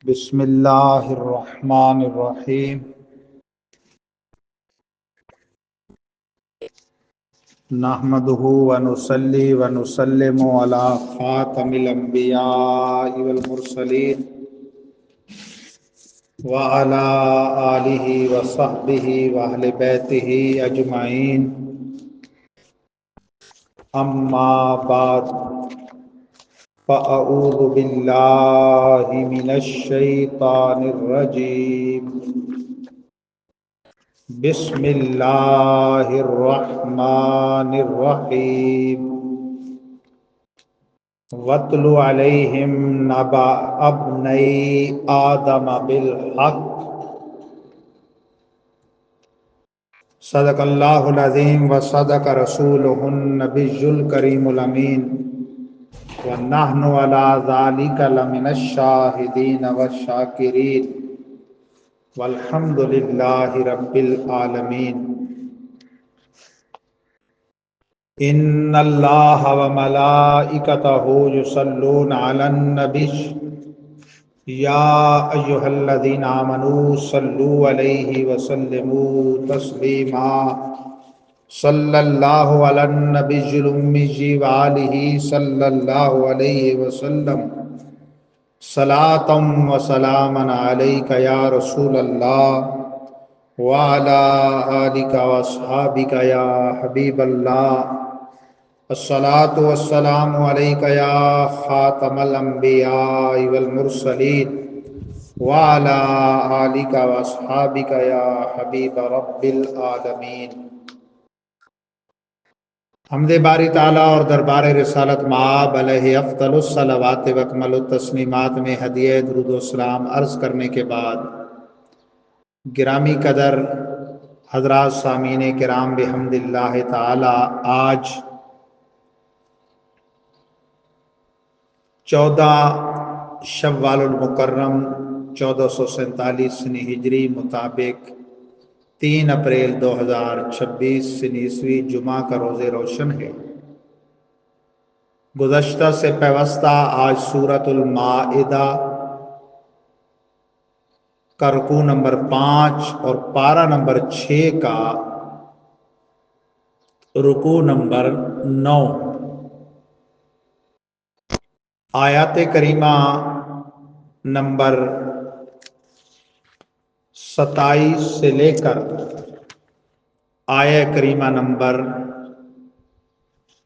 بسم اللہ الرحمن الرحیم نحمده ونصلي ونسلم على خاتم الانبیاء والمرسلین وعلى آلہ وصحبہ واہل بیتہ اجمعین اما بعد فاعوذ باللہ من الشیطان الرجیم بسم اللہ الرحمن الرحیم وَاتْلُ عَلَيْهِمْ نَبَأَ ابْنَيْ آدَمَ بِالْحَقِّ صدق اللہ العظیم وصدق رسولہ النبی الکریم الامین وَنَحْنُ عَلَى ذَلِكَ لَمِنَ الشَّاهِدِينَ وَالشَّاكِرِينَ والحمد للہ رب العالمین ان اللہ وملائکتہ یصلون علی النبی یا ایہا الذین آمنوا صلوا علیہ وسلموا تسلیما صلی اللہ علی النبی الأمی وآلہ صلی اللہ علیہ وسلم صلاة و سلاما علیک یا رسول اللہ وعلی آلک و اصحابک یا حبیب اللہ الصلاة والسلام علیک یا خاتم الانبیاء والمرسلین وعلی آلک و اصحابک یا حبیب رب العالمین۔ حمد باری تعالیٰ اور دربار رسالت مآب علیہ افضل الصلوات و اکمل التسلیمات میں ہدیہ درود و سلام عرض کرنے کے بعد گرامی قدر حضرات سامعین کرام بحمد اللہ تعالیٰ، آج 14 شوال المکرم 1447 ہجری مطابق 3 اپریل 2026 عیسوی جمعہ کا روز روشن ہے۔ گزشتہ سے پیوستہ آج سورۃ المائدہ کا رکوع نمبر 5 اور پارہ نمبر 6 کا رکوع نمبر 9، آیات کریمہ نمبر 27 سے لے کر آیہ کریمہ نمبر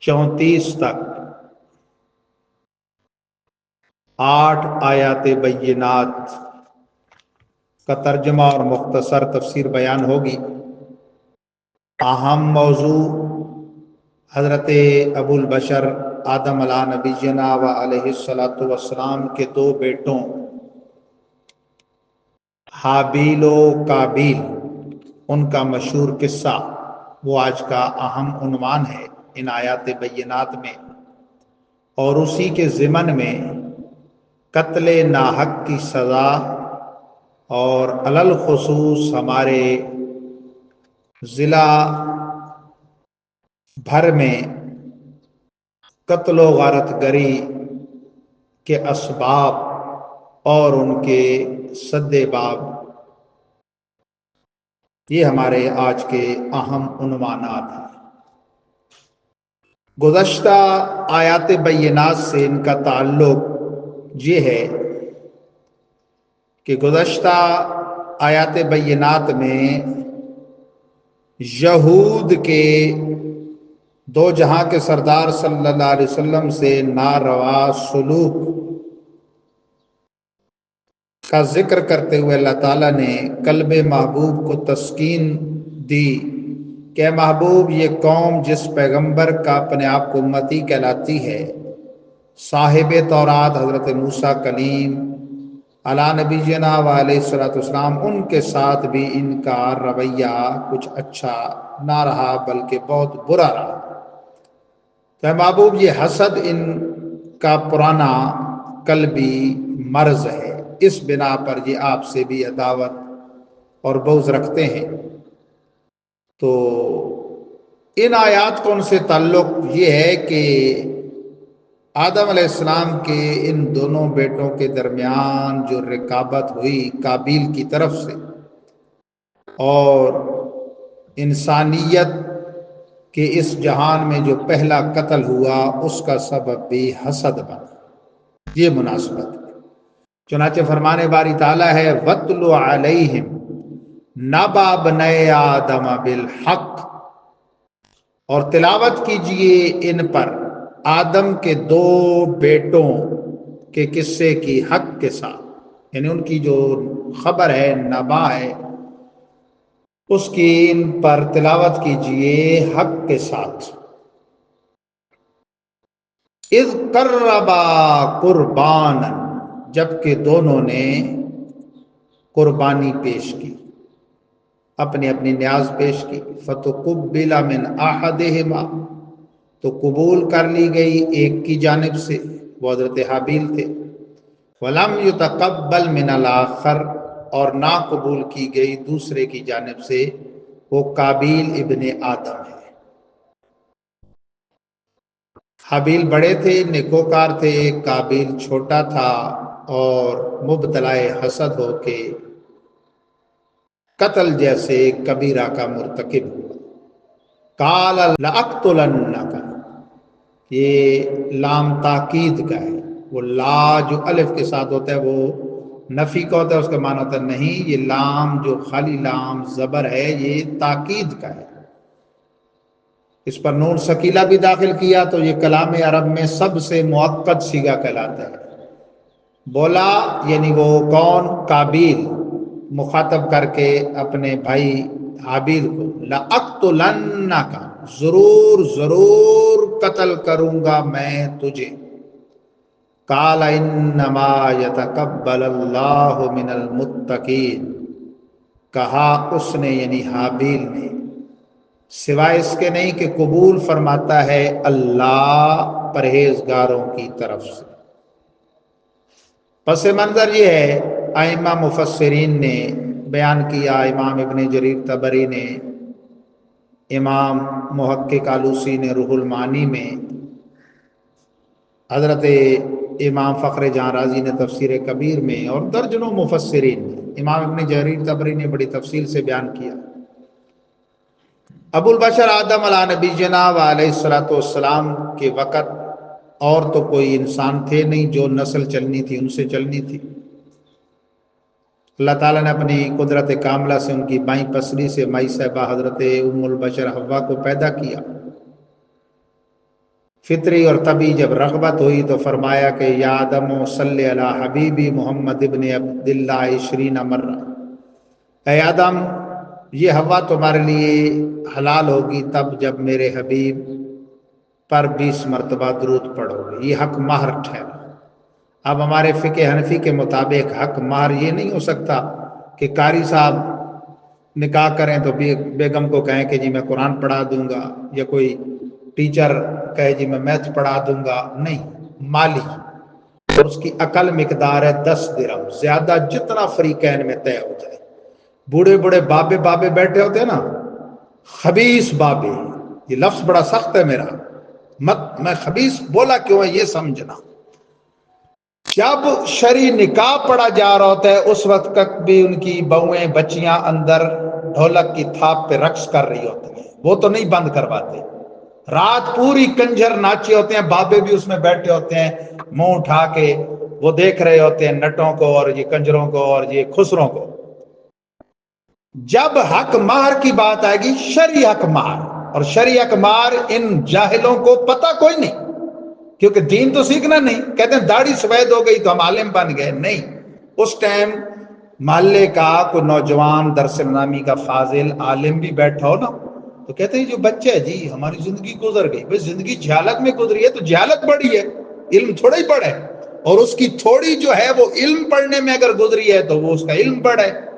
34 تک 8 آیات بینات کا ترجمہ اور مختصر تفسیر بیان ہوگی۔ اہم موضوع حضرت ابو البشر آدم علیہ نبینا و علیہ الصلاۃ والسلام کے 2 بیٹوں حابیل و قابیل، ان کا مشہور قصہ، وہ آج کا اہم عنوان ہے ان آیات بینات میں، اور اسی کے ضمن میں قتل ناحق کی سزا اور علل خصوص ہمارے ضلع بھر میں قتل و غارت گری کے اسباب اور ان کے سد باب، یہ ہمارے آج کے اہم عنوانات ہیں۔ گزشتہ آیات بینات سے ان کا تعلق یہ ہے کہ گزشتہ آیات بینات میں یہود کے 2 جہاں کے سردار صلی اللہ علیہ وسلم سے ناروا سلوک کا ذکر کرتے ہوئے اللہ تعالیٰ نے قلب محبوب کو تسکین دی کہ اے محبوب، یہ قوم جس پیغمبر کا اپنے آپ کو امتی کہلاتی ہے، صاحب تورات حضرت موسیٰ کلیم علی نبینا و علیہ الصلوۃ والسلام، ان کے ساتھ بھی ان کا رویہ کچھ اچھا نہ رہا بلکہ بہت برا رہا۔ تو اے محبوب، یہ حسد ان کا پرانا قلبی مرض ہے، اس بنا پر یہ آپ سے بھی عداوت اور بغض رکھتے ہیں۔ تو ان آیات کا ان سے تعلق یہ ہے کہ آدم علیہ السلام کے ان دونوں بیٹوں کے درمیان جو رکابت ہوئی قابیل کی طرف سے، اور انسانیت کے اس جہان میں جو پہلا قتل ہوا اس کا سبب بھی حسد بنا، یہ مناسبت ہے۔ چنانچہ فرمانے باری تعالیٰ ہے وَاتْلُ عَلَيْهِمْ نَبَأَ ابْنَيْ آدَمَ بِالْحَقِّ، اور تلاوت کیجئے ان پر آدم کے دو بیٹوں کے قصے کی حق کے ساتھ، یعنی ان کی جو خبر ہے، نبا ہے، اس کی ان پر تلاوت کیجئے حق کے ساتھ۔ اذ قربا قربانا، جبکہ دونوں نے قربانی پیش کی، اپنی اپنی نیاز پیش کی، فتقبل من احدہما، تو قبول کر لی گئی ایک کی جانب سے، وہ حضرت حابیل تھے، ولم یتقبل من الاخر، اور نہ قبول کی گئی دوسرے کی جانب سے، وہ قابیل ابن آدم ہے۔ حابیل بڑے تھے، نیکوکار تھے، قابیل چھوٹا تھا اور مبتلا حسد ہو کے قتل جیسے کبیرہ کا مرتکب ہوا۔ قال لأقتلنک، یہ لام تاکید کا ہے، وہ لا جو الف کے ساتھ ہوتا ہے وہ نفی کا ہوتا ہے، اس کا معنی ہوتا ہے نہیں، یہ لام جو خالی لام زبر ہے یہ تاکید کا ہے، اس پر نون ثقیلہ بھی داخل کیا تو یہ کلام عرب میں سب سے مؤکد صیغہ کہلاتا ہے۔ بولا یعنی وہ کون؟ قابیل، مخاطب کر کے اپنے بھائی حابیل کو، لَأَقْتُلَنَّكَ، ضرور ضرور قتل کروں گا میں تجھے۔ قَالَ إِنَّمَا يَتَقَبَّلُ اللَّهُ مِنَ الْمُتَّقِينَ، کہا اس نے یعنی حابیل نے، سوائے اس کے نہیں کہ قبول فرماتا ہے اللہ پرہیزگاروں کی طرف سے۔ پس منظر یہ ہے، ائمہ مفسرین نے بیان کیا، امام ابن جریر طبری نے، امام محقق آلوسی نے روح المعانی میں، حضرت امام فخر جہاں رازی نے تفسیر کبیر میں، اور درجنوں مفسرین نے، امام ابن جریر طبری نے بڑی تفصیل سے بیان کیا۔ ابو البشر آدم علیہ نبی جناب علیہ السلام کے وقت اور تو کوئی انسان تھے نہیں، جو نسل چلنی تھی ان سے چلنی تھی۔ اللہ تعالیٰ نے اپنی قدرت کاملہ سے ان کی بائیں پسلی سے مائی صاحبہ حضرت ام البشر حوا کو پیدا کیا۔ فطری اور طبی جب رغبت ہوئی تو فرمایا کہ یا آدم صلی علی حبیبی محمد ابن عبداللہ 20 مرہ، اے آدم یہ حوا تمہارے لیے حلال ہوگی تب جب میرے حبیب پر 20 مرتبہ درود پڑھو گے، یہ حق مہر ٹھہرا۔ اب ہمارے فقہ حنفی کے مطابق حق مہر یہ نہیں ہو سکتا کہ قاری صاحب نکاح کریں تو بیگم کو کہیں کہ جی میں قرآن پڑھا دوں گا، یا کوئی ٹیچر کہے جی میں میتھ پڑھا دوں گا، نہیں، مالی، اور اس کی اقل مقدار ہے 10 درہم، زیادہ جتنا فریقین میں طے ہو جائے۔ بوڑھے بوڑھے بابے بیٹھے ہوتے ہیں نا، خبیث بابے، یہ لفظ بڑا سخت ہے میرا، میں خبیث بولا کیوں ہے یہ سمجھنا۔ جب شرعی نکاح پڑھا جا رہا ہوتا ہے اس وقت تک بھی ان کی بہویں بچیاں اندر ڈھولک کی تھاپ پہ رقص کر رہی ہوتی ہیں، وہ تو نہیں بند کرواتے، رات پوری کنجر ناچے ہوتے ہیں، بابے بھی اس میں بیٹھے ہوتے ہیں، منہ اٹھا کے وہ دیکھ رہے ہوتے ہیں نٹوں کو اور یہ کنجروں کو اور یہ خسروں کو۔ جب حق مہر کی بات آئے گی، شرعی حق مہر، اور شرعی حق مہر ان جاہلوں کو پتہ کوئی نہیں، کیونکہ دین تو سیکھنا نہیں، کہتے ہیں داڑھی سفید ہو گئی تو ہم عالم بن گئے، نہیں، اس ٹائم محلے کا کوئی نوجوان درس نامی کا فاضل عالم بھی بیٹھا ہو نا تو کہتے ہیں جو بچہ ہے جی ہماری زندگی گزر گئی، بھئی زندگی جہالت میں گزری ہے تو جہالت بڑی ہے، علم تھوڑا ہی بڑا ہے، اور اس کی تھوڑی جو ہے وہ علم پڑھنے میں اگر گزری ہے تو وہ اس کا علم بڑا ہے۔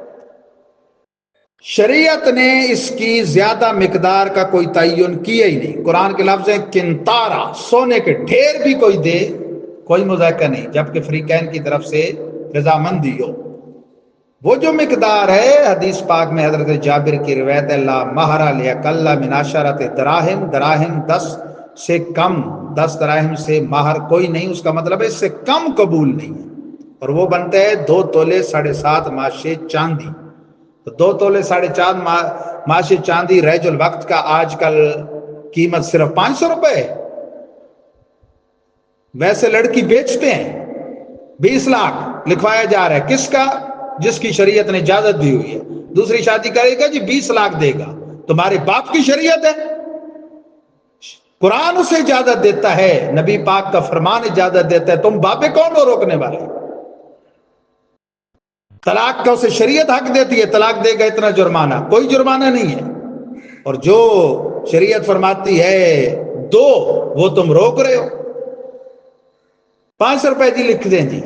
شریعت نے اس کی زیادہ مقدار کا کوئی تعین کیا ہی نہیں، قرآن کے لفظ ہیں کنتارا، سونے کے ڈھیر بھی کوئی دے کوئی مذائقہ نہیں، جبکہ فریقین کی طرف سے رضامندی ہو۔ وہ جو مقدار ہے حدیث پاک میں حضرت جابر کی روایت ہے، لا مہر لأقل من 10 دراہم، دراہم 10 سے کم 10 دراہم سے مہر کوئی نہیں، اس کا مطلب ہے اس سے کم قبول نہیں ہے، اور وہ بنتے ہیں 2 تولے 7.5 ماشے چاندی۔ تو 2 تولے 4.5 ماشے چاندی رجل الوقت کا آج کل قیمت صرف 500 روپے ہے، ویسے لڑکی بیچتے ہیں 20 لاکھ لکھوایا جا رہا ہے، کس کا؟ جس کی شریعت نے اجازت دی ہوئی ہے۔ دوسری شادی کرے گا جی 20 لاکھ دے گا، تمہارے باپ کی شریعت ہے، قرآن اسے اجازت دیتا ہے، نبی پاک کا فرمان اجازت دیتا ہے، تم باپے کون ہو روکنے والے؟ طلاق کا اسے شریعت حق دیتی ہے، طلاق دے گا اتنا جرمانہ، کوئی جرمانہ نہیں ہے، اور جو شریعت فرماتی ہے دو وہ تم روک رہے ہو۔ 500 روپے جی لکھ دیں، جی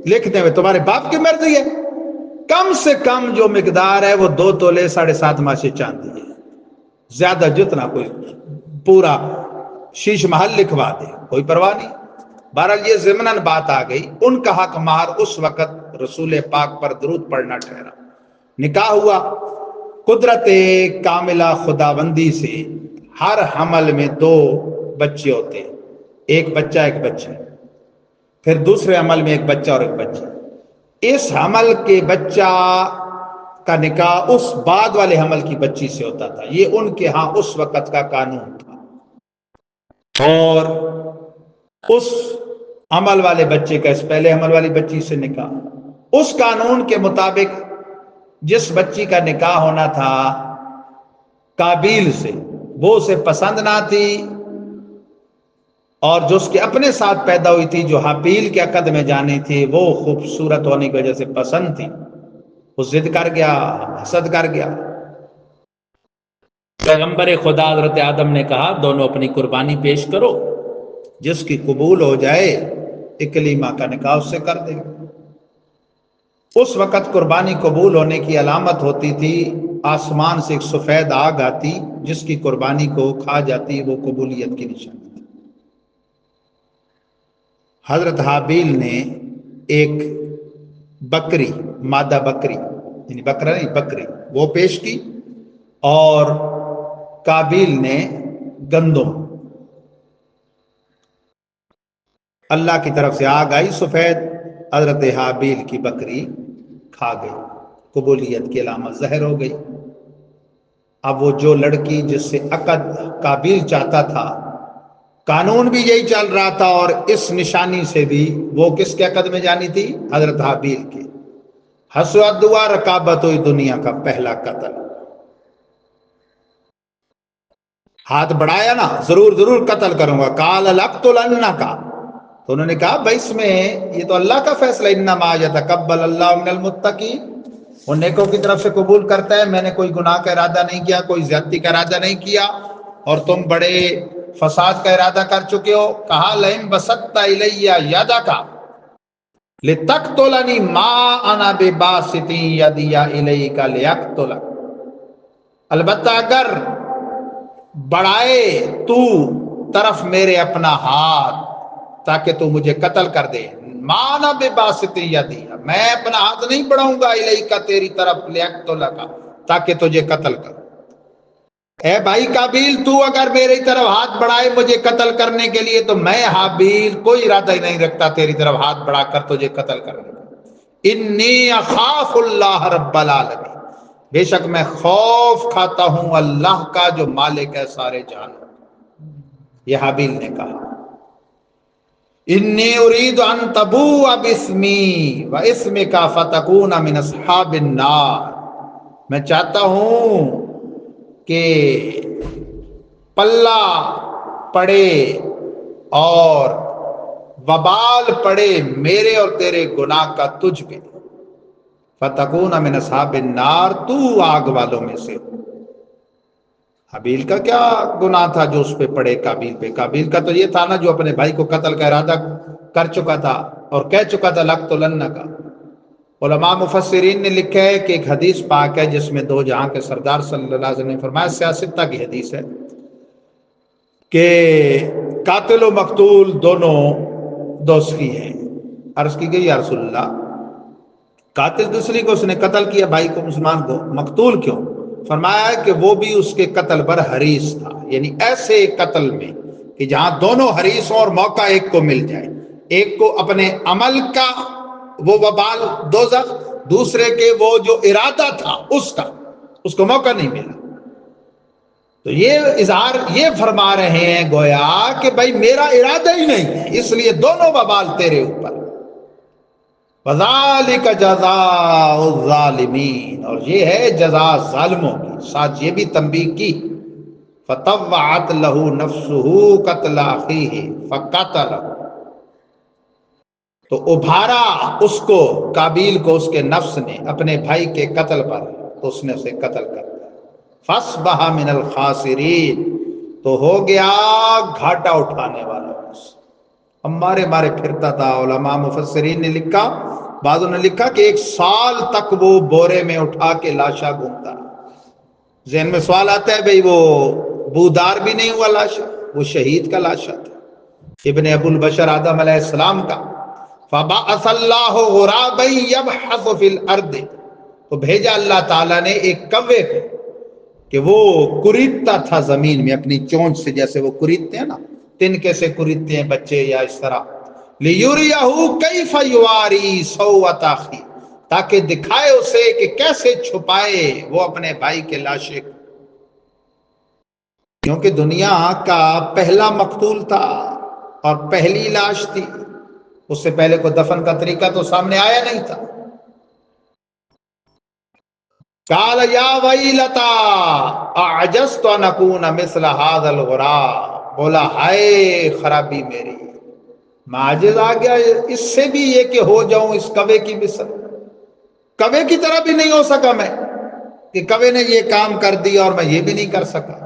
لکھ دیں، تمہارے باپ کی مرضی ہے، کم سے کم جو مقدار ہے وہ 2 تولے 7.5 ماشے چاندی ہے، زیادہ جتنا کوئی پورا شیش محل لکھوا دے کوئی پرواہ نہیں۔ بہرحال یہ ضمناً بات آ گئی، ان کا حق مہر اس وقت رسول پاک پر درود پڑھنا ٹھہرا۔ نکاح ہوا، قدرت کاملہ خداوندی سے ہر حمل میں 2 بچے ہوتے ہیں، ایک بچہ ایک بچہ، پھر دوسرے حمل میں ایک بچہ اور ایک بچہ۔ اس حمل کے بچہ کا نکاح اس بعد والے حمل کی بچی سے ہوتا تھا، یہ ان کے ہاں اس وقت کا قانون تھا، اور اس حمل والے بچے کا اس پہلے حمل والی بچی سے نکاح۔ اس قانون کے مطابق جس بچی کا نکاح ہونا تھا قابیل سے، وہ اسے پسند نہ تھی، اور جو اس کے اپنے ساتھ پیدا ہوئی تھی جو حابیل کے عقد میں جانی تھی، وہ خوبصورت ہونے کی وجہ سے پسند تھی، وہ ضد کر گیا، حسد کر گیا۔ پیغمبر خدا حضرت آدم نے کہا دونوں اپنی قربانی پیش کرو، جس کی قبول ہو جائے اکلیمہ کا نکاح اس سے کر دے۔ اس وقت قربانی قبول ہونے کی علامت ہوتی تھی، آسمان سے ایک سفید آگ آتی، جس کی قربانی کو کھا جاتی، وہ قبولیت کی نشانی تھی۔ حضرت حابیل نے ایک بکری، مادہ بکری یعنی بکرا نہیں بکری، وہ پیش کی، اور قابیل نے گندم۔ اللہ کی طرف سے آگ آئی سفید، حضرت حابیل کی بکری کھا گئی، قبولیت کی علامت ظاہر ہو گئی۔ اب وہ جو لڑکی جس سے عقد قابیل چاہتا تھا، قانون بھی یہی چل رہا تھا، اور اس نشانی سے بھی وہ کس کے عقد میں جانی تھی؟ حضرت حابیل کے۔ حسود دعا رکابت ہوئی دنیا کا پہلا قتل، ہاتھ بڑھایا نا، ضرور ضرور قتل کروں گا، قال لأقتلنک، تو انہوں نے کہا بھائی اس میں یہ تو اللہ کا فیصلہ، انما یتقبل اللہ من المتقین، وہ نیکوں کی طرف سے قبول کرتا ہے، میں نے کوئی گناہ کا ارادہ نہیں کیا، کوئی زیادتی کا ارادہ نہیں کیا، اور تم بڑے فساد کا ارادہ کر چکے ہو۔ کہا لئن بسطت الی یدک لتقتلنی ما انا بباسط یدی الیک لیقتلک، البتہ اگر بڑھائے تو طرف میرے اپنا ہاتھ تاکہ تو مجھے قتل کر دے، مانا بے باسط یدی، میں اپنا ہاتھ نہیں بڑھاؤں گا الیک تیری طرف، لیقتلک تاکہ تجھے قتل کر۔ اے بھائی قابیل، تو اگر میری طرف ہاتھ بڑھائے مجھے قتل کرنے کے لیے، تو میں حابیل کوئی ارادہ ہی نہیں رکھتا تیری طرف ہاتھ بڑھا کر تجھے قتل کرنے کا۔ انی اخاف اللہ رب العالمین، بے شک میں خوف کھاتا ہوں اللہ کا جو مالک ہے سارے جہان۔ یہ حابیل نے کہا انی ارید ان تبوء باسمی واسمک فتکون من اصحاب النار، میں چاہتا ہوں کہ پلہ پڑے اور وبال پڑے میرے اور تیرے گناہ کا تجھ پہ، فتکون من اصحاب النار، تو آگ والوں میں سے ہو۔ حابیل کا کیا گناہ تھا جو اس پہ پڑے قابیل پہ؟ قابیل کا تو یہ تھا نا جو اپنے بھائی کو قتل کا ارادہ کر چکا تھا اور کہہ چکا تھا لأقتلنک۔ علماء مفسرین نے لکھا ہے کہ ایک حدیث پاک ہے جس میں دو جہاں کے سردار صلی اللہ علیہ وسلم نے فرمایا، سیاستہ کی حدیث ہے کہ قاتل و مقتول دونوں دوست کی ہیں۔ عرض کی گئی یا رسول اللہ، قاتل دوسری کو اس نے قتل کیا بھائی کو مسلمان کو، مقتول کیوں؟ فرمایا کہ وہ بھی اس کے قتل پر حریص تھا، یعنی ایسے قتل میں کہ جہاں دونوں حریصوں اور موقع ایک کو مل جائے، ایک کو اپنے عمل کا وہ وبال دوزخ، دوسرے کے وہ جو ارادہ تھا اس کو موقع نہیں ملا۔ تو یہ اظہار یہ فرما رہے ہیں گویا کہ بھائی میرا ارادہ ہی نہیں ہے، اس لیے دونوں وبال تیرے اوپر۔ وَذَلِكَ جَزَاءُ الظَّالِمِينَ، اور یہ ہے جزا ظالموں کی۔ ساتھ یہ بھی تنبیہ کی، فَطَوَّعَتْ لَهُ نَفْسُهُ قَتْلَ أَخِيهِ فَقَتَلَهُ، تو ابھارا اس کو، قابیل کو، اس کے نفس نے اپنے بھائی کے قتل پر، تو اس نے اسے قتل کر دیا۔ فَأَصْبَحَ مِنَ الْخَاسِرِينَ، تو ہو گیا گھاٹا اٹھانے والا، اب مارے پھرتا تھا۔ علماء مفسرین نے لکھا، بعضوں نے لکھا کہ 1 سال تک وہ بورے میں اٹھا کے لاشا گھومتا۔ ذہن میں سوال آتا ہے، بھئی وہ بودار بھی نہیں ہوا لاشا، وہ شہید کا لاشا تھا، ابن ابو البشر آدم علیہ السلام کا۔ فَبَعَثَ اللَّهُ غُرَابًا يَبْحَثُ فِي الْأَرْضِ، تو بھیجا اللہ تعالیٰ نے ایک کوے کو کہ وہ کریدتا تھا زمین میں اپنی چونچ سے، جیسے وہ کریدتے ہیں نا، تنکے سے کریدتے ہیں بچے یا اس طرح۔ لِيُرِيَهُ كَيْفَ يُوَارِي سَوْءَةَ أَخِيهِ، تاکہ دکھائے اسے کہ کیسے چھپائے وہ اپنے بھائی کے لاشے کو، کیونکہ دنیا کا پہلا مقتول تھا اور پہلی لاش تھی، اس سے پہلے کوئی دفن کا طریقہ تو سامنے آیا نہیں تھا۔ قال یا ویلتا اعجزت ان اکون مثل هذا الغراب، بولا ہائے خرابی میری، میں عاجز آ گیا اس سے بھی یہ کہ ہو جاؤں اس کوے کی مثل، کوے کی طرح بھی نہیں ہو سکا میں، کہ کوے نے یہ کام کر دیا اور میں یہ بھی نہیں کر سکا۔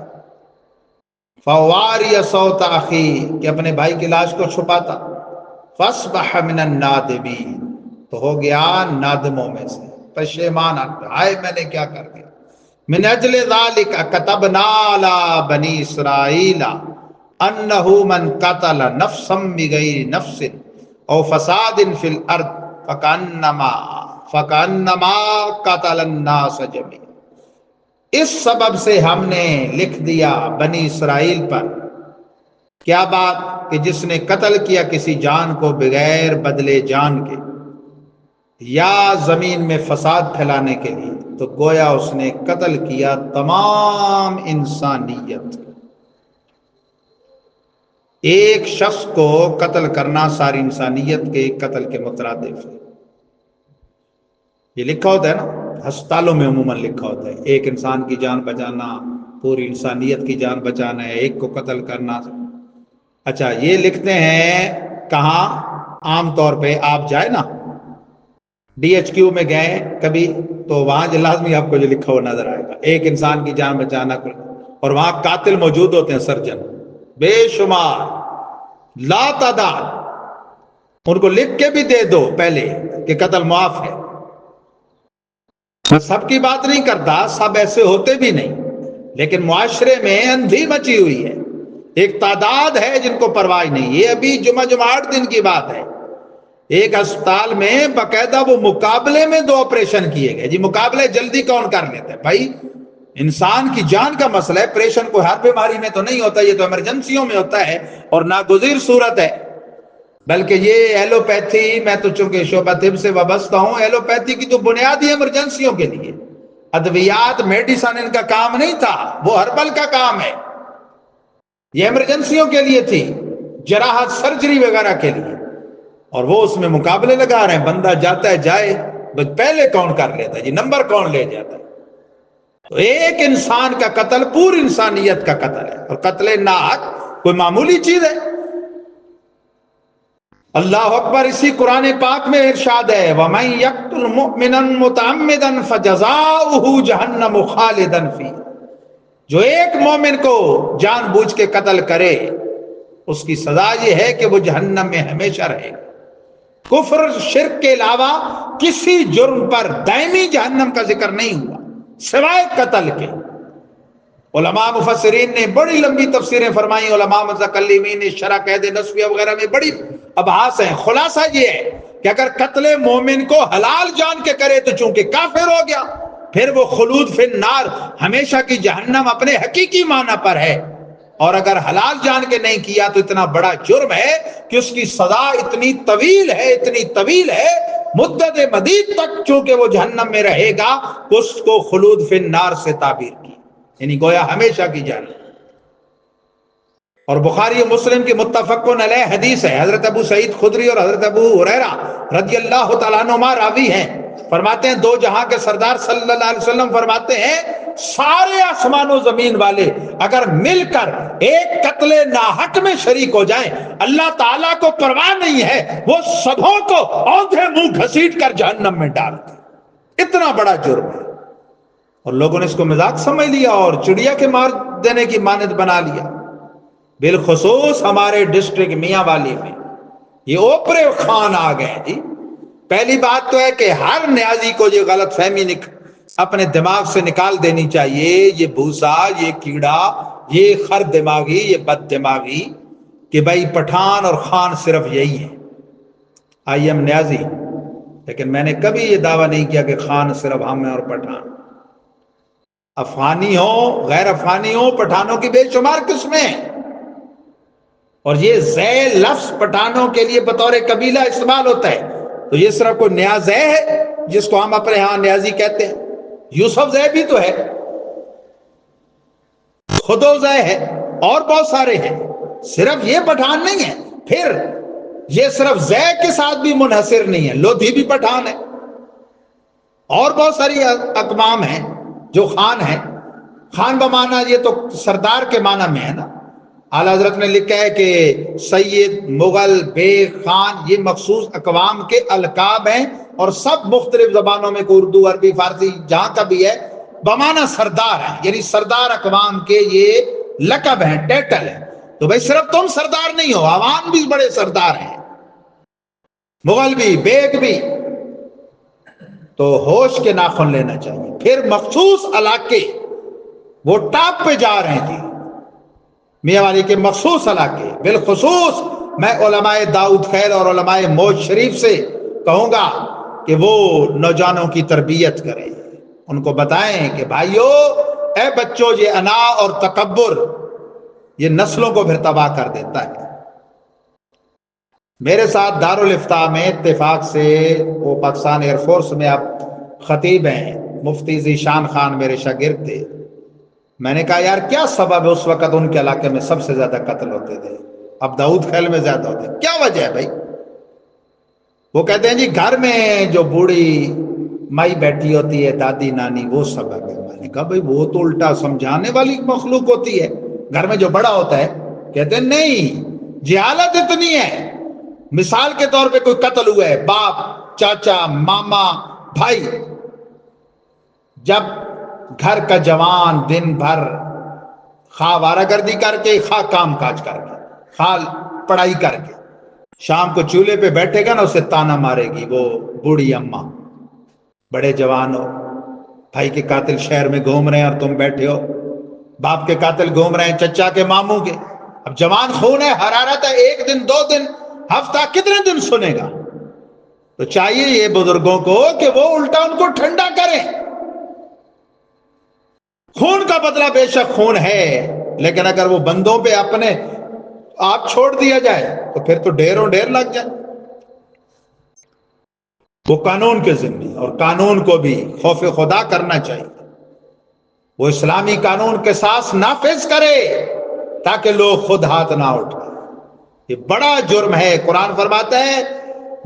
فواری صوت اخی، کہ اپنے بھائی کی لاش کو چھپاتا۔ فاصبح من النادمین، تو ہو گیا نادموں میں سے، پشیمان، ہائے میں نے کیا کر دیا۔ من اجل ذالک کتبنا علی بنی اسرائیل انہ من قتل نفسا بغیر نفس او فساد فی الارض فکانما قتل الناس جميعا، اس سبب سے ہم نے لکھ دیا بنی اسرائیل پر، کیا بات، کہ جس نے قتل کیا کسی جان کو بغیر بدلے جان کے یا زمین میں فساد پھیلانے کے لیے، تو گویا اس نے قتل کیا تمام انسانیت۔ ایک شخص کو قتل کرنا ساری انسانیت کے قتل کے مترادف ہے۔ یہ لکھا ہوتا ہے نا، ہسپتالوں میں عموماً لکھا ہوتا ہے، ایک انسان کی جان بچانا پوری انسانیت کی جان بچانا ہے، ایک کو قتل کرنا۔ اچھا، یہ لکھتے ہیں کہاں؟ عام طور پہ آپ جائے نا DHQ میں گئے کبھی، تو وہاں جو لازمی آپ کو جو لکھا ہوا نظر آئے گا، ایک انسان کی جان بچانا، اور وہاں قاتل موجود ہوتے ہیں، سرجن بے شمار لا تعداد، ان کو لکھ کے بھی دے دو پہلے کہ قتل معاف ہے۔ میں سب کی بات نہیں کرتا، سب ایسے ہوتے بھی نہیں، لیکن معاشرے میں اندھی مچی ہوئی ہے، ایک تعداد ہے جن کو پرواہ نہیں۔ یہ ابھی جمعہ 8 دن کی بات ہے، ایک ہسپتال میں باقاعدہ وہ مقابلے میں 2 آپریشن کیے گئے۔ جی مقابلے جلدی کون کر لیتا ہے بھائی؟ انسان کی جان کا مسئلہ ہے، آپریشن کوئی ہر بیماری میں تو نہیں ہوتا، یہ تو ایمرجنسیوں میں ہوتا ہے اور ناگزیر صورت ہے۔ بلکہ یہ ایلوپیتھی، میں تو چونکہ شعبہ طب سے وابستہ ہوں، ایلوپیتھی کی تو بنیادی ایمرجنسیوں کے لیے، ادویات میڈیسن ان کا کام نہیں تھا، وہ ہربل کا کام ہے، یہ ایمرجنسیوں کے لیے تھی، جراحت سرجری وغیرہ کے لیے، اور وہ اس میں مقابلے لگا رہے ہیں۔ بندہ جاتا ہے جائے، پہلے کون کر لیتا ہے جی، نمبر کون لے جاتا ہے؟ تو ایک انسان کا قتل پوری انسانیت کا قتل ہے، اور قتل ناحق کوئی معمولی چیز ہے؟ اللہ اکبر۔ اسی قرآن پاک میں ارشاد ہے، وَمَن يَقْتُلْ مُؤْمِنًا مُتَعَمِّدًا فَجَزَاؤُهُ جَهَنَّمُ خَالِدًا فِيهَا، جو ایک مومن کو جان بوجھ کے قتل کرے اس کی سزا یہ ہے کہ وہ جہنم میں ہمیشہ رہے گا۔ کفر شرک کے علاوہ کسی جرم پر دائمی جہنم کا ذکر نہیں ہوا سوائے قتل کے۔ علماء مفسرین نے بڑی لمبی تفسیریں فرمائی، علماء متکلمین نے شرح قید نسویہ وغیرہ میں بڑی ابحاث ہیں۔ خلاصہ یہ ہے کہ اگر قتل مومن کو حلال جان کے کرے تو چونکہ کافر ہو گیا، پھر وہ خلود فی النار، ہمیشہ کی جہنم اپنے حقیقی معنی پر ہے، اور اگر حلال جان کے نہیں کیا تو اتنا بڑا جرم ہے کہ اس کی سزا اتنی طویل ہے مدت مدید تک، چونکہ وہ جہنم میں رہے گا، اس کو خلود فی النار سے تعبیر کی، یعنی گویا ہمیشہ کی جان۔ اور بخاری و مسلم کی متفقن علیہ حدیث ہے، حضرت ابو سعید خدری اور حضرت ابو ہریرہ رضی اللہ تعالیٰ عنہما راوی ہیں، فرماتے ہیں دو جہاں کے سردار صلی اللہ علیہ وسلم فرماتے ہیں سارے آسمان و زمین والے اگر مل کر ایک قتل ناحق میں شریک ہو جائیں، اللہ تعالیٰ کو پرواہ نہیں ہے، وہ سبوں کو اوندھے منہ گھسیٹ کر جہنم میں ڈال دے۔ اتنا بڑا جرم ہے، اور لوگوں نے اس کو مذاق سمجھ لیا اور چڑیا کے مار دینے کی مانند بنا لیا۔ بالخصوص ہمارے ڈسٹرکٹ میاں والی میں یہ اوپرے خان آ گئے جی۔ پہلی بات تو ہے کہ ہر نیازی کو یہ غلط فہمی اپنے دماغ سے نکال دینی چاہیے، یہ بھوسا، یہ کیڑا، یہ خر دماغی، یہ بد دماغی، کہ بھائی پٹھان اور خان صرف یہی ہے۔ آئی ایم نیازی، لیکن میں نے کبھی یہ دعویٰ نہیں کیا کہ خان صرف ہم ہیں اور پٹھان۔ افغانی ہو، غیر افغانی ہو، پٹھانوں کی بے شمار قسمیں ہیں، اور یہ زے لفظ پٹھانوں کے لیے بطور قبیلہ استعمال ہوتا ہے، تو یہ صرف کوئی نیاز ہے جس کو ہم اپنے ہاں نیازی کہتے ہیں؟ یوسف زے بھی تو ہے، خدو زے ہے، اور بہت سارے ہیں، صرف یہ پٹھان نہیں ہے۔ پھر یہ صرف زے کے ساتھ بھی منحصر نہیں ہے، لودھی بھی پٹھان ہے، اور بہت ساری اقوام ہیں جو خان ہیں۔ خان بمانا یہ تو سردار کے معنی میں ہے نا۔ اعلیٰ حضرت نے لکھا ہے کہ سید، مغل، بیگ، خان یہ مخصوص اقوام کے القاب ہیں، اور سب مختلف زبانوں میں، اردو، عربی، فارسی جہاں کا بھی ہے، بمانا سردار ہیں، یعنی سردار اقوام کے یہ لقب ہیں، ٹیٹل ہیں۔ تو بھائی صرف تم سردار نہیں ہو، عوام بھی بڑے سردار ہیں، مغل بھی، بیگ بھی۔ تو ہوش کے ناخن لینا چاہیے۔ پھر مخصوص علاقے وہ ٹاپ پہ جا رہے ہیں جی، میاں والی کے مخصوص علاقے۔ بالخصوص میں علماء داؤد خیل اور علماء موج شریف سے کہوں گا کہ وہ نوجوانوں کی تربیت کریں، ان کو بتائیں کہ بھائیو، اے بچوں، یہ انا اور تکبر یہ نسلوں کو پھر تباہ کر دیتا ہے۔ میرے ساتھ دارالفتاح میں اتفاق سے، وہ پاکستان ایئر فورس میں اب خطیب ہیں، مفتی ذیشان خان میرے شاگرد تھے۔ میں نے کہا یار کیا سبب ہے اس وقت ان کے علاقے میں سب سے زیادہ قتل ہوتے تھے، اب داؤد خیل میں زیادہ ہوتے ہیں، کیا وجہ ہے بھائی؟ وہ کہتے ہیں جی گھر میں جو بوڑھی مائی بیٹھی ہوتی ہے، دادی نانی، وہ سبب ہے۔ میں نے کہا بھائی وہ تو الٹا سمجھانے والی مخلوق ہوتی ہے، گھر میں جو بڑا ہوتا ہے۔ کہتے ہیں نہیں، جہالت اتنی ہے، مثال کے طور پہ کوئی قتل ہوا ہے، باپ، چاچا، ماما، بھائی، جب گھر کا جوان دن بھر خواہ وارہ گردی کر کے، خواہ کام کاج کر کے، خواہ پڑھائی کر کے، شام کو چولہے پہ بیٹھے گا نا، اسے تانا مارے گی وہ بوڑھی اماں۔ بڑے جوان ہو، بھائی کے قاتل شہر میں گھوم رہے ہیں اور تم بیٹھے ہو، باپ کے قاتل گھوم رہے ہیں، چچا کے، ماموں کے۔ اب جوان خون ہے، حرارت ہے، ایک دن، دو دن، ہفتہ، کتنے دن سنے گا؟ تو چاہیے یہ بزرگوں کو کہ وہ الٹا ان کو ٹھنڈا کریں۔ خون کا بدلہ بے شک خون ہے، لیکن اگر وہ بندوں پہ اپنے آپ چھوڑ دیا جائے تو پھر تو ڈھیروں ڈھیر لگ جائے۔ وہ قانون کے ذمہ، اور قانون کو بھی خوف خدا کرنا چاہیے، وہ اسلامی قانون کے ساتھ نافذ کرے تاکہ لوگ خود ہاتھ نہ اٹھائیں۔ یہ بڑا جرم ہے۔ قرآن فرماتا ہے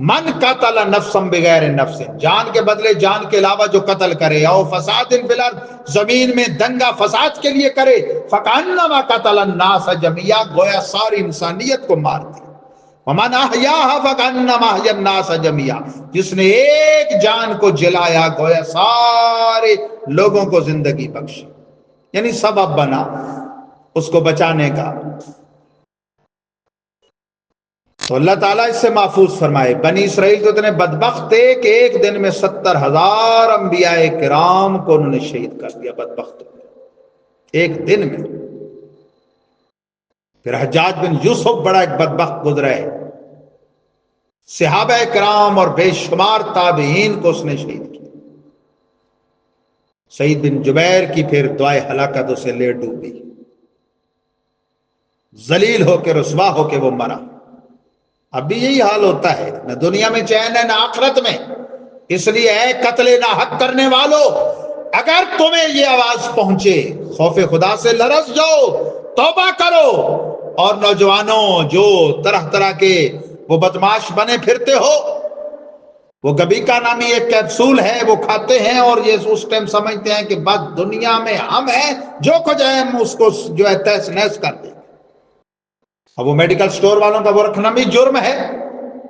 من قتل نفسا بغیر نفس، جان کے بدلے جان کے علاوہ جو قتل کرے، او فساد فی الارض، زمین میں دنگا فساد کے لیے کرے، فکأنما قتل الناس جميعا، گویا ساری انسانیت کو مار دی۔ ومن احیاها فکأنما احیا الناس جميعا، جس نے ایک جان کو جلایا گویا سارے لوگوں کو زندگی بخشی، یعنی سبب بنا اس کو بچانے کا۔ تو اللہ تعالیٰ اس سے محفوظ فرمائے۔ بنی اسرائیل تو اتنے بدبخت تھے کہ ایک دن میں 70,000 انبیاء کرام کو انہوں نے شہید کر دیا، بدبخت ایک دن میں۔ پھر حجاج بن یوسف بڑا ایک بدبخت گزرا ہے، صحابہ کرام اور بے شمار تابعین کو اس نے شہید کیا۔ سعید بن جبیر کی پھر دعائے ہلاکت اسے لے ڈوبی۔ ذلیل ہو کے رسوا ہو کے وہ مرا۔ اب بھی یہی حال ہوتا ہے، نہ دنیا میں چین ہے نہ آخرت میں۔ اس لیے اے قتل ناحق کرنے والو، اگر تمہیں یہ آواز پہنچے خوف خدا سے لرز جاؤ، توبہ کرو۔ اور نوجوانوں جو طرح طرح کے وہ بدماش بنے پھرتے ہو، وہ گبی کا نامی ایک کیپسول ہے، وہ کھاتے ہیں اور یہ اس ٹائم سمجھتے ہیں کہ بس دنیا میں ہم ہیں، جو کچھ ہے ہم اس کو جو ہے تہس نہس کر دیں۔ اب وہ میڈیکل سٹور والوں کا وہ رکھنا بھی جرم ہے۔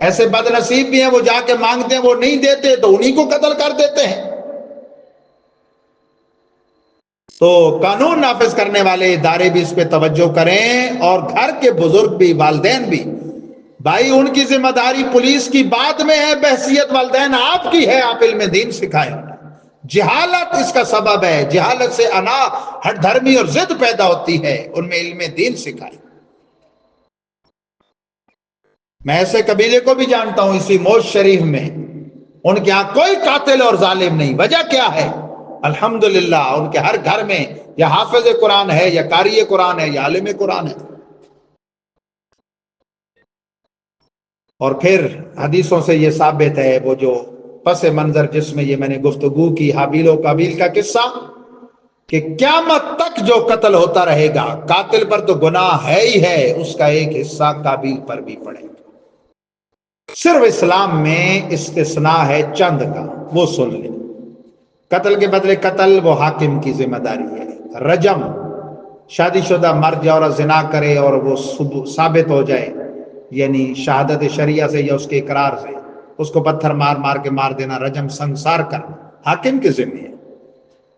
ایسے بد نصیب بھی ہیں، وہ جا کے مانگتے ہیں، وہ نہیں دیتے تو انہی کو قتل کر دیتے ہیں۔ تو قانون نافذ کرنے والے ادارے بھی اس پہ توجہ کریں، اور گھر کے بزرگ بھی، والدین بھی۔ بھائی ان کی ذمہ داری پولیس کی بعد میں ہے، بحثیت والدین آپ کی ہے، آپ علم دین سکھائیں۔ جہالت اس کا سبب ہے، جہالت سے انا ہٹ دھرمی اور ضد پیدا ہوتی ہے، ان میں علم دین سکھائیں۔ میں ایسے قبیلے کو بھی جانتا ہوں اسی موج شریف میں، ان کے یہاں کوئی قاتل اور ظالم نہیں۔ وجہ کیا ہے؟ الحمدللہ ان کے ہر گھر میں یا حافظ قرآن ہے، یا قاری قرآن ہے، یا عالم قرآن ہے۔ اور پھر حدیثوں سے یہ ثابت ہے، وہ جو پس منظر جس میں یہ میں نے گفتگو کی، حابیل و قابیل کا قصہ، کہ قیامت تک جو قتل ہوتا رہے گا، قاتل پر تو گناہ ہے ہی ہے، اس کا ایک حصہ قابیل پر بھی پڑے گا۔ صرف اسلام میں استثناء ہے چند کا، وہ سن لیں۔ قتل کے بدلے قتل وہ حاکم کی ذمہ داری ہے۔ رجم، شادی شدہ مرد یا عورت زنا کرے اور وہ ثابت ہو جائے، یعنی شہادت شریعہ سے یا اس کے اقرار سے، اس کو پتھر مار مار کے مار دینا، رجم سنسار کرنا حاکم کے ذمہ ہے۔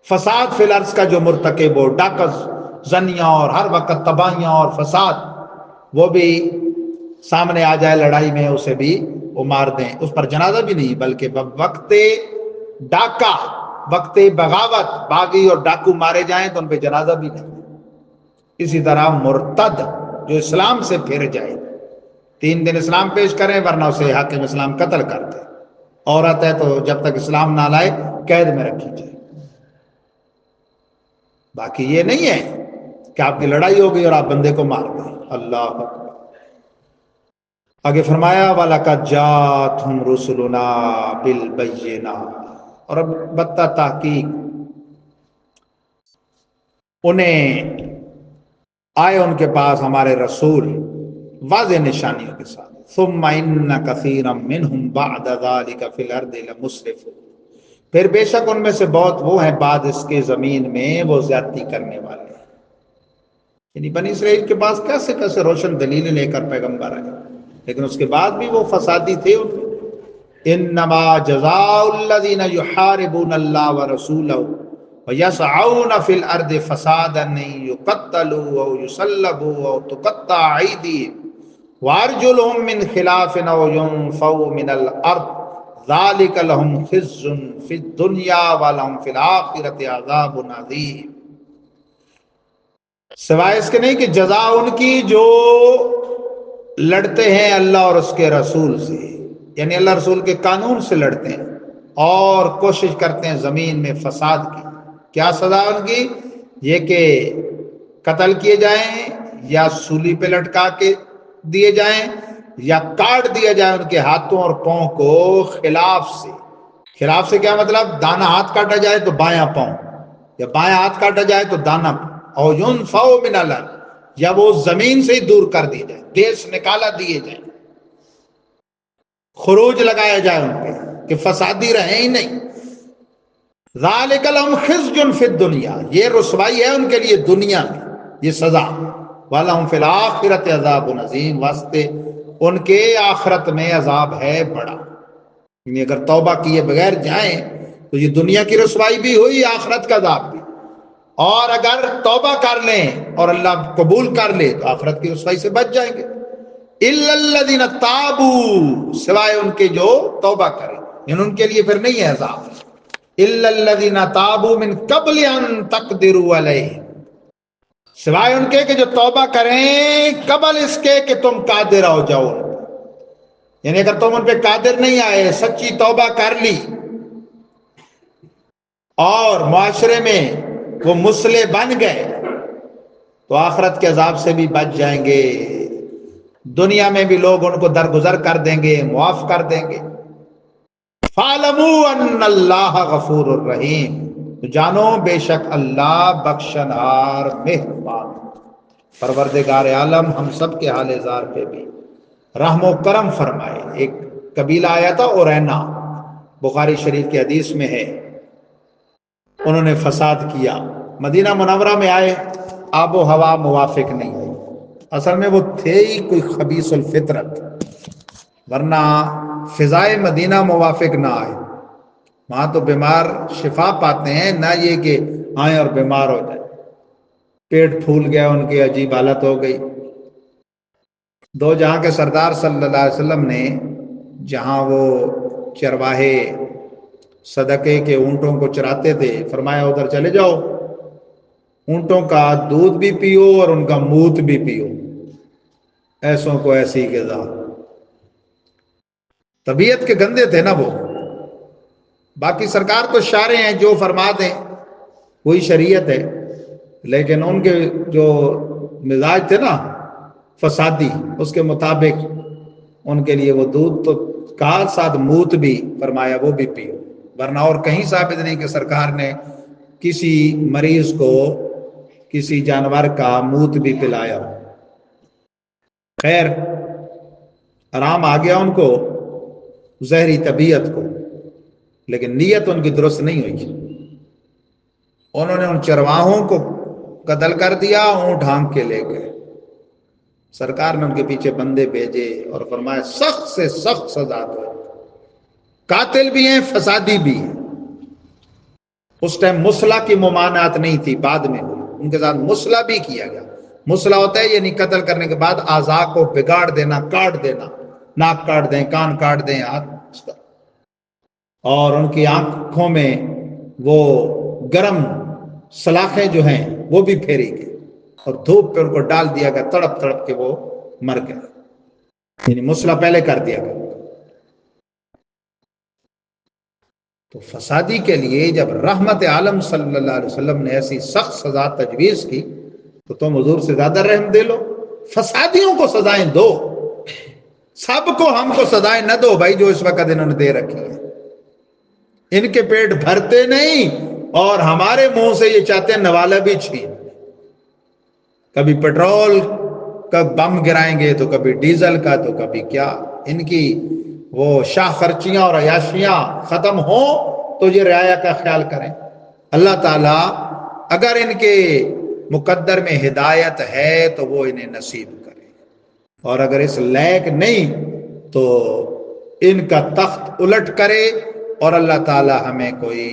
فساد فی الارض کا جو مرتکب ہو، ڈاکہ زنیاں اور ہر وقت تباہیاں اور فساد، وہ بھی سامنے آ جائے لڑائی میں، اسے بھی وہ مار دیں، اس پر جنازہ بھی نہیں، بلکہ وقت ڈاکہ، وقت بغاوت باغی اور ڈاکو مارے جائیں تو ان پہ جنازہ بھی نہیں۔ اسی طرح مرتد جو اسلام سے پھر جائے، 3 دن اسلام پیش کریں ورنہ اسے حاکم اسلام قتل کرتے۔ عورت ہے تو جب تک اسلام نہ لائے قید میں رکھی جائے۔ باقی یہ نہیں ہے کہ آپ کی لڑائی ہو گئی اور آپ بندے کو مار دیں۔ اللہ اکبر۔ آگے فرمایا وَلَقَدْ جَاءَتْهُمْ رُسُلُنَا بِالْبَيِّنَاتِ، اور اب بتہ تحقیق انہیں آئے ان کے پاس ہمارے رسول واضح نشانیوں کے ساتھ۔ ثُمَّ إِنَّ كَثِيرًا مِّنْهُمْ بَعْدَ ذَلِكَ فِي الْأَرْضِ لَمُسْرِفُونَ، پھر بے شک ان میں سے بہت وہ ہیں بعد اس کے زمین میں وہ زیادتی کرنے والے ہیں۔ یعنی بنی اسرائیل کے پاس کیسے کیسے روشن دلیلیں لے کر پیغمبر آئے، لیکن اس کے بعد بھی وہ فسادی تھے۔ انما جزاء الذین یحاربون اللہ ورسولہ ویسعون فی الارض فسادا ان یقتلوا او یصلبوا او تقطع ایدیہم وارجلہم من خلاف او ینفوا من الارض ذالک لہم خزی فی الدنیا ولہم فی الآخرۃ عذاب عظیم۔ سوائے اس کے نہیں کہ جزا ان کی جو لڑتے ہیں اللہ اور اس کے رسول سے، یعنی اللہ رسول کے قانون سے لڑتے ہیں اور کوشش کرتے ہیں زمین میں فساد کی۔ کیا سزا ان کی؟ یہ کہ قتل کیے جائیں یا سولی پہ لٹکا کے دیے جائیں یا کاٹ دیا جائے ان کے ہاتھوں اور پاؤں کو خلاف سے۔ خلاف سے کیا مطلب؟ دانا ہاتھ کاٹا جائے تو بایاں پاؤں، یا بایاں ہاتھ کاٹا جائے تو دانا پاؤں، اور ينفوا من الارض، یا وہ زمین سے ہی دور کر دیے جائیں، دیش نکالا دیے جائیں، خروج لگایا جائے ان پہ کہ فسادی رہیں ہی نہیں۔ ذالک لہم خزی فی الدنیا، یہ رسوائی ہے ان کے لیے دنیا میں، یہ سزا۔ ولہم فی الآخرۃ عذاب عظیم، واسطے ان کے آخرت میں عذاب ہے بڑا۔ یعنی اگر توبہ کیے بغیر جائیں تو یہ دنیا کی رسوائی بھی ہوئی، آخرت کا عذاب بھی، اور اگر توبہ کر لیں اور اللہ قبول کر لے تو آخرت کی رسوائی سے بچ جائیں گے۔ الا الذین تابوا، سوائے ان کے جو توبہ کریں، یعنی ان کے لیے پھر نہیں ہے عذاب۔ الا الذین تابوا من قبل ان تقدروا علیہم، سوائے ان کے کہ جو توبہ کریں قبل اس کے کہ تم قادر ہو جاؤ ان پر۔ یعنی اگر تم ان پہ قادر نہیں آئے، سچی توبہ کر لی اور معاشرے میں وہ مسلح بن گئے تو آخرت کے عذاب سے بھی بچ جائیں گے، دنیا میں بھی لوگ ان کو درگزر کر دیں گے، معاف کر دیں گے۔ فَاعْلَمُوا أَنَّ اللَّهَ غَفُورٌ الرحیم، تو جانو بے شک اللہ بخشنہار مہربان۔ پروردگار عالم ہم سب کے حال زار پہ بھی رحم و کرم فرمائے۔ ایک قبیلہ آیا تھا اورینا، بخاری شریف کی حدیث میں ہے، انہوں نے فساد کیا، مدینہ منورہ میں آئے، آب و ہوا موافق نہیں ہوئی، اصل میں وہ تھے ہی کوئی خبیث الفطرت، ورنہ فضائے مدینہ موافق نہ آئے، وہاں تو بیمار شفا پاتے ہیں، نہ یہ کہ آئیں اور بیمار ہو جائیں۔ پیٹ پھول گیا، ان کی عجیب حالت ہو گئی۔ دو جہاں کے سردار صلی اللہ علیہ وسلم نے جہاں وہ چرواہے صدقے کے اونٹوں کو چراتے تھے، فرمایا ادھر چلے جاؤ، اونٹوں کا دودھ بھی پیو اور ان کا موت بھی پیو، ایسوں کو ایسی غذا۔ طبیعت کے گندے تھے نا وہ، باقی سرکار تو شارع ہیں، جو فرما دیں وہی شریعت ہے، لیکن ان کے جو مزاج تھے نا فسادی، اس کے مطابق ان کے لیے وہ دودھ تو کہا، ساتھ موت بھی فرمایا وہ بھی پیو، ورنہ اور کہیں ثابت نہیں کہ سرکار نے کسی مریض کو کسی جانور کا موت بھی پلایا ہو۔ خیر، آرام آ گیا ان کو، زہری طبیعت کو، لیکن نیت ان کی درست نہیں ہوئی، انہوں نے ان چرواہوں کو قتل کر دیا، اونٹ ہانک کے لے گئے۔ سرکار نے ان کے پیچھے بندے بھیجے اور فرمایا سخت سے سخت سزا دو، قاتل بھی ہیں فسادی بھی ہیں۔ اس ٹائم مصلح کی ممانعت نہیں تھی، بعد میں ہوئی، ان کے ساتھ مصلح بھی کیا گیا۔ مصلح ہوتا ہے یعنی قتل کرنے کے بعد اعضاء کو بگاڑ دینا، کاٹ دینا، ناک کاٹ دیں، کان کاٹ دیں، ہاتھ، اور ان کی آنکھوں میں وہ گرم سلاخیں جو ہیں وہ بھی پھیری گئی اور دھوپ پہ ان کو ڈال دیا گیا، تڑپ تڑپ کے وہ مر گئے، یعنی مصلح پہلے کر دیا گیا۔ تو فسادی کے لیے جب رحمت عالم صلی اللہ علیہ وسلم نے ایسی سخت سزا تجویز کی تو تم حضور سے زیادہ رحم دے لو، فسادیوں کو سزائیں دو، سب کو ہم کو سزائیں نہ دو بھائی، جو اس وقت انہوں نے دے رکھی ہے۔ ان کے پیٹ بھرتے نہیں اور ہمارے منہ سے یہ چاہتے ہیں نوالا بھی چھین، کبھی پیٹرول کا بم گرائیں گے تو کبھی ڈیزل کا تو کبھی کیا۔ ان کی وہ شاہ خرچیاں اور عیاشیاں ختم ہوں تو یہ رعایا کا خیال کریں۔ اللہ تعالیٰ اگر ان کے مقدر میں ہدایت ہے تو وہ انہیں نصیب کرے، اور اگر اس لائق نہیں تو ان کا تخت الٹ کرے اور اللہ تعالیٰ ہمیں کوئی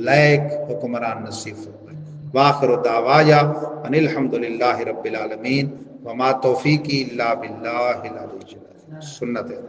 لائق حکمران نصیب فرمائے۔ وآخر دعوایا ان الحمد للہ رب العالمین وما توفیقی الا باللہ العلی العظیم۔ سنت ہے۔